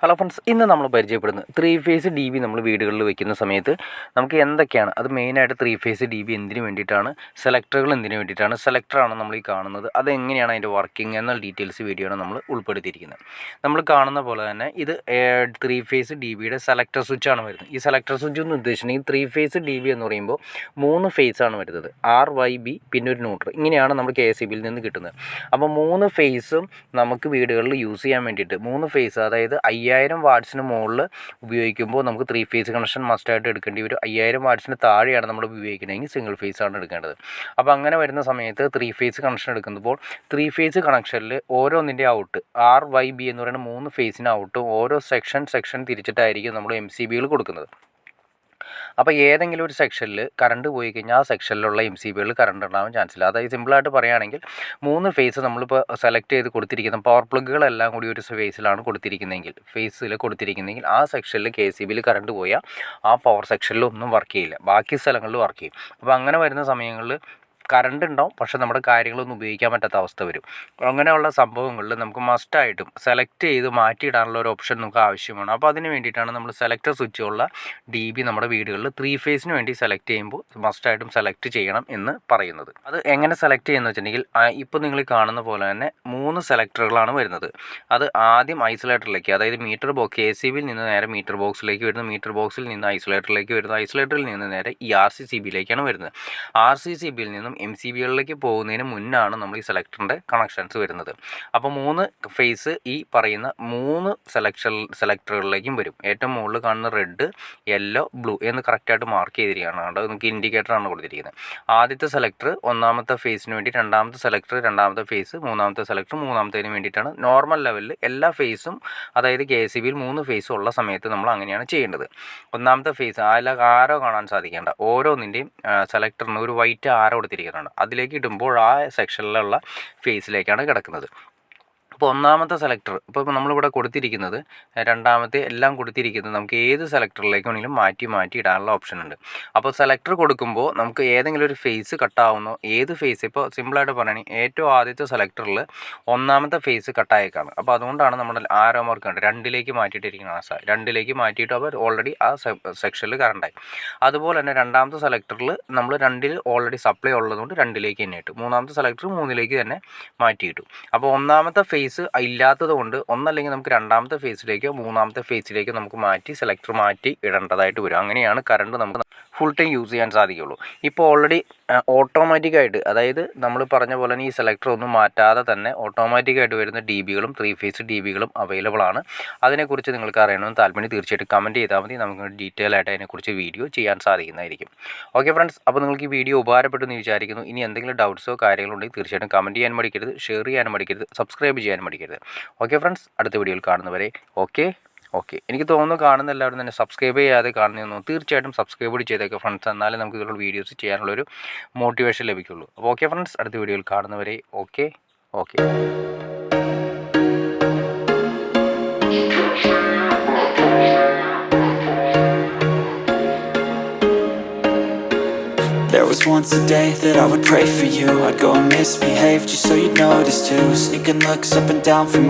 Hello friends, ഇന്ന് നമ്മൾ പരിചയപ്പെടുന്നത് 3 ഫേസ് ഡി ബി നമ്മൾ വീടുകളിൽ വെക്കുന്ന സമയത്ത് നമുക്ക് എന്തൊക്കെയാണ് അത് മെയിനായിട്ട് 3 ഫേസ് ഡി ബി എന്തിനു വേണ്ടിയിട്ടാണ്, സെലക്ടറുകൾ എന്തിനു വേണ്ടിയിട്ടാണ്, സെലക്ടറാണ് നമ്മൾ ഈ കാണുന്നത്, അതെങ്ങനെയാണ് അതിൻ്റെ വർക്കിംഗ് എന്ന ഡീറ്റെയിൽസ് വീഡിയോ ആണ് നമ്മൾ ഉൾപ്പെടുത്തിയിരിക്കുന്നത്. നമ്മൾ കാണുന്ന പോലെ തന്നെ ഇത് 3 ഫേസ് ഡി ബിയുടെ സെലക്ടർ സ്വിച്ചാണ് വരുന്നത്. ഈ സെലക്ടർ സ്വിച്ച് എന്ന് ഉദ്ദേശിച്ചിട്ടുണ്ടെങ്കിൽ 3 ഫേസ് ഡി ബി എന്ന് പറയുമ്പോൾ 3 ഫേസാണ് വരുന്നത്, RYB പിന്നെ ഒരു ന്യൂട്രൽ, ഇങ്ങനെയാണ് നമ്മൾ KSEBിയിൽ നിന്ന് കിട്ടുന്നത്. അപ്പോൾ 3 ഫേസും നമുക്ക് വീടുകളിൽ യൂസ് ചെയ്യാൻ വേണ്ടിയിട്ട് 3 ഫേസ്, അതായത് 5000 വാട്ട്സിന് മുകളിൽ ഉപയോഗിക്കുമ്പോൾ നമുക്ക് 3 ഫേസ് കണക്ഷൻ മസ്റ്റായിട്ട് എടുക്കേണ്ടി വരും. 5000 വാട്ട്സിന് താഴെയാണ് നമ്മൾ ഉപയോഗിക്കണമെങ്കിൽ സിംഗിൾ ഫേസ് ആണ് എടുക്കേണ്ടത്. അപ്പോൾ അങ്ങനെ വരുന്ന സമയത്ത് 3 ഫേസ് കണക്ഷൻ എടുക്കുമ്പോൾ 3 ഫേസ് കണക്ഷനിൽ ഓരോന്നിൻ്റെ ഔട്ട് RYB എന്ന് പറയുന്ന 3 ഫേസിന് ഔട്ടും ഓരോ സെക്ഷൻ തിരിച്ചിട്ടായിരിക്കും നമ്മൾ MCBകൾ കൊടുക്കുന്നത്. അപ്പോൾ ഏതെങ്കിലും ഒരു സെക്ഷനിൽ കറണ്ട് പോയി കഴിഞ്ഞാൽ ആ സെക്ഷനിലുള്ള MCBകളിൽ കറണ്ട് ഉണ്ടാവാൻ ചാൻസ് ഇല്ല. അതായത് സിമ്പിളായിട്ട് പറയുകയാണെങ്കിൽ 3 ഫേസ് നമ്മളിപ്പോൾ സെലക്ട് ചെയ്ത് കൊടുത്തിരിക്കുന്ന പവർ പ്ലഗുകളെല്ലാം കൂടി ഒരു ഫേസിൽ കൊടുത്തിരിക്കുന്നതെങ്കിൽ ആ സെക്ഷനിൽ KCBയിൽ കറണ്ട് പോയാൽ ആ പവർ സെക്ഷനിൽ ഒന്നും വർക്ക് ചെയ്യില്ല, ബാക്കി സ്ഥലങ്ങളിൽ വർക്ക് ചെയ്യും. അപ്പോൾ അങ്ങനെ വരുന്ന സമയങ്ങളിൽ കറണ്ട് ഉണ്ടാവും, പക്ഷേ നമ്മുടെ കാര്യങ്ങളൊന്നും ഉപയോഗിക്കാൻ പറ്റാത്ത അവസ്ഥ വരും. അങ്ങനെയുള്ള സംഭവങ്ങളിൽ നമുക്ക് മസ്റ്റായിട്ടും സെലക്ട് ചെയ്ത് മാറ്റിയിടാനുള്ള ഒരു ഓപ്ഷൻ നമുക്ക് ആവശ്യമാണ്. അപ്പോൾ അതിന് വേണ്ടിയിട്ടാണ് നമ്മൾ സെലക്ടർ സ്വിച്ചുള്ള DB നമ്മുടെ വീടുകളിൽ 3 ഫേസിന് വേണ്ടി സെലക്ട് ചെയ്യുമ്പോൾ മസ്റ്റായിട്ടും സെലക്ട് ചെയ്യണം എന്ന് പറയുന്നത്. അത് എങ്ങനെ സെലക്ട് ചെയ്യുന്നത് വെച്ചിട്ടുണ്ടെങ്കിൽ ഇപ്പോൾ നിങ്ങൾ കാണുന്ന പോലെ തന്നെ 3 സെലക്ടറുകളാണ് വരുന്നത്. അത് ആദ്യം ഐസൊലേറ്ററിലേക്ക്, അതായത് മീറ്റർ ബോക്സ്, KCBയിൽ നിന്ന് നേരെ മീറ്റർ ബോക്സിലേക്ക് വരുന്നു, മീറ്റർ ബോക്സിൽ നിന്ന് ഐസൊലേറ്ററിലേക്ക് വരുന്നു, ഐസൊലേറ്ററിൽ നിന്ന് നേരെ ഈ RCCBയിലേക്കാണ് വരുന്നത്. RCCBയിൽ നിന്നും MCBകളിലേക്ക് പോകുന്നതിന് മുന്നാണ് നമ്മൾ ഈ സെലക്ടറിൻ്റെ കണക്ഷൻസ് വരുന്നത്. അപ്പോൾ 3 ഫേസ് ഈ പറയുന്ന 3 സെലക്ടറുകളിലേക്കും വരും. ഏറ്റവും മുകളിൽ കാണുന്ന റെഡ്, യെല്ലോ, ബ്ലൂ എന്ന് കറക്റ്റായിട്ട് മാർക്ക് ചെയ്തിരിക്കുകയാണ്. അത് നമുക്ക് ഇൻഡിക്കേറ്ററാണ് കൊടുത്തിരിക്കുന്നത്. ആദ്യത്തെ സെലക്ടർ ഒന്നാമത്തെ ഫേസിന് വേണ്ടി, രണ്ടാമത്തെ സെലക്ടർ രണ്ടാമത്തെ ഫേസ്, മൂന്നാമത്തെ സെലക്ടർ മൂന്നാമത്തേന് വേണ്ടിയിട്ടാണ്. നോർമൽ ലെവലിൽ എല്ലാ ഫേസും, അതായത് KCBയിൽ 3 ഫേസും ഉള്ള സമയത്ത് നമ്മൾ അങ്ങനെയാണ് ചെയ്യേണ്ടത്. ഒന്നാമത്തെ ഫേസ് ആരോ കാണാൻ സാധിക്കേണ്ട, ഓരോന്നിൻ്റെയും സെലക്ടറിന് ഒരു വൈറ്റ് ആരോ കൊടുത്തിരിക്കുന്നത്, അതിലേക്ക് ഇടുമ്പോൾ ആ സെക്ഷനിലുള്ള ഫേസിലേക്കാണ് കിടക്കുന്നത്. അപ്പോൾ ഒന്നാമത്തെ സെലക്ടർ ഇപ്പോൾ നമ്മളിവിടെ കൊടുത്തിരിക്കുന്നത്, രണ്ടാമത്തെ എല്ലാം കൊടുത്തിരിക്കുന്നത് നമുക്ക് ഏത് സെലക്ടറിലേക്ക് വേണമെങ്കിലും മാറ്റി ഇടാനുള്ള ഓപ്ഷൻ ഉണ്ട്. അപ്പോൾ സെലക്ടർ കൊടുക്കുമ്പോൾ നമുക്ക് ഏതെങ്കിലും ഒരു ഫേസ് കട്ടാവുന്നോ, ഏത് ഫേസ്, ഇപ്പോൾ സിമ്പിളായിട്ട് പറയുകയാണെങ്കിൽ ഏറ്റവും ആദ്യത്തെ സെലക്ടറിൽ ഒന്നാമത്തെ ഫേസ് കട്ടായേക്കാണ്. അപ്പോൾ അതുകൊണ്ടാണ് നമ്മൾ ആരോ മാർക്ക് കണ്ടത് 2ലേക്ക് മാറ്റിയിട്ടിരിക്കുന്നത്. 2ലേക്ക് മാറ്റിയിട്ട് അവർ ഓൾറെഡി ആ സെക്ഷനിൽ കറണ്ടായി. അതുപോലെ തന്നെ രണ്ടാമത്തെ സെലക്ടറിൽ നമ്മൾ 2ൽ ഓൾറെഡി സപ്ലൈ ഉള്ളതുകൊണ്ട് 2ലേക്ക് തന്നെ ഇട്ടു. മൂന്നാമത്തെ സെലക്ടർ 3ലേക്ക് തന്നെ മാറ്റിയിട്ടു. അപ്പോൾ ഒന്നാമത്തെ ഫേസ് ഇല്ലാത്തത് കൊണ്ട് ഒന്നല്ലെങ്കിൽ നമുക്ക് രണ്ടാമത്തെ ഫേസിലേക്കോ മൂന്നാമത്തെ ഫേസിലേക്കോ നമുക്ക് സെലക്ടർ മാറ്റി ഇടേണ്ടതായിട്ട് വരും. അങ്ങനെയാണ് കറണ്ട് നമുക്ക് ഫുൾ ടൈം യൂസ് ചെയ്യാൻ സാധിക്കുള്ളൂ. ഇപ്പോൾ ഓൾറെഡി ഓട്ടോമാറ്റിക്കായിട്ട്, അതായത് നമ്മൾ പറഞ്ഞ പോലെ തന്നെ ഈ സെലക്ടർ ഒന്നും മാറ്റാതെ തന്നെ ഓട്ടോമാറ്റിക്കായിട്ട് വരുന്ന DBകളും 3 ഫേസ് DBകളും അവൈലബിൾ ആണ്. അതിനെക്കുറിച്ച് നിങ്ങൾക്ക് അറിയണമെന്ന് താല്പര്യം തീർച്ചയായിട്ടും കമൻറ്റ് ചെയ്താൽ മതി. നമുക്ക് ഡീറ്റെയിൽ ആയിട്ട് അതിനെക്കുറിച്ച് വീഡിയോ ചെയ്യാൻ സാധിക്കുന്നതായിരിക്കും. ഓക്കെ ഫ്രണ്ട്സ്, അപ്പോൾ നിങ്ങൾക്ക് ഈ വീഡിയോ ഉപകാരപ്പെട്ടു എന്ന് വിചാരിക്കുന്നു. ഇനി എന്തെങ്കിലും ഡൗട്ട്സോ കാര്യങ്ങളോ ഉണ്ടെങ്കിൽ തീർച്ചയായിട്ടും കമൻറ്റ് ചെയ്യാൻ മടിക്കരുത്, ഷെയർ ചെയ്യാൻ മടിക്കരുത്, സബ്സ്ക്രൈബ് ചെയ്യാൻ മടിക്കരുത്. ഓക്കെ ഫ്രണ്ട്സ്, അടുത്ത വീഡിയോയിൽ കാണുന്നവരെ ഓക്കെ. എനിക്ക് തോന്നുന്നു കാണുന്ന എല്ലാവരും തന്നെ സബ്സ്ക്രൈബ് ചെയ്യാതെ കാണുന്നു. തീർച്ചയായിട്ടും സബ്സ്ക്രൈബ് കൂടി ചെയ്തേക്കുക ഫ്രണ്ട്സ്, എന്നാലേ നമുക്ക് ഇതിലുള്ള വീഡിയോസ് ചെയ്യാനുള്ളൊരു മോട്ടിവേഷൻ ലഭിക്കുള്ളൂ. അപ്പോൾ ഓക്കെ ഫ്രണ്ട്സ്, അടുത്ത വീഡിയോയിൽ കാണുന്നവരെ okay. There was once a day that I would pray for you. I'd go and misbehave just so you'd notice too. Sneaking looks up and down from